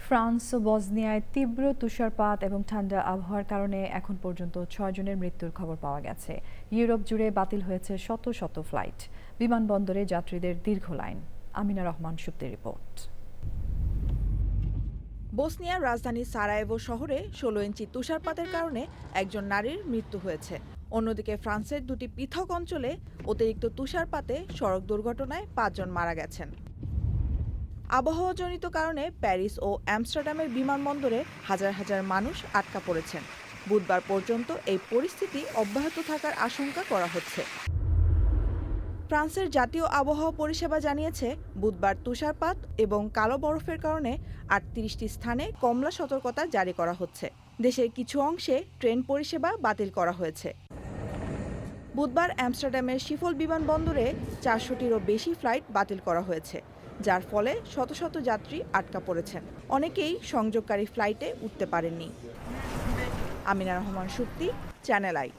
France ও বসনিয়ায় তীব্র তুষারপাত এবং ঠান্ডা আবহাওয়ার কারণে এখন পর্যন্ত ৬ জনের মৃত্যুর খবর পাওয়া গেছে। ইউরোপ জুড়ে বাতিল হয়েছে শত শত ফ্লাইট। বিমানবন্দরে যাত্রীদের দীর্ঘ লাইন। আমিনা রহমান সুপ্তির রিপোর্ট। বসনিয়ার রাজধানী সারায়েভো শহরে ১৬ ইঞ্চি তুষারপাতের কারণে একজন নারীর মৃত্যু হয়েছে। অন্যদিকে ফ্রান্সের দুটি পৃথক অঞ্চলে অতিরিক্ত তুষারপাতে সড়ক দুর্ঘটনায় ৫ জন মারা গেছেন। আবহাওয়াজনিত কারণে প্যারিস ও আমস্টারডামের বিমানবন্দরে হাজার হাজার মানুষ আটকা পড়েছেন। বুধবার পর্যন্ত এই পরিস্থিতি অব্যাহত থাকার আশঙ্কা করা হচ্ছে। ফ্রান্সের জাতীয় আবহাওয়া পরিষেবা জানিয়েছে, বুধবার তুষারপাত এবং কালো বরফের কারণে ৩৮টি স্থানে কমলা সতর্কতা জারি করা হচ্ছে। দেশের কিছু অংশে ট্রেন পরিষেবা বাতিল করা হয়েছে। বুধবার আমস্টারডামের শিফল বিমানবন্দরে ৪০০টিরও বেশি ফ্লাইট বাতিল করা হয়েছে, যার ফলে শত শত যাত্রী আটকা পড়েছেন। অনেকেই সংযোগকারী ফ্লাইটে উঠতে পারেননি। Amina Rahman Supti, channel I.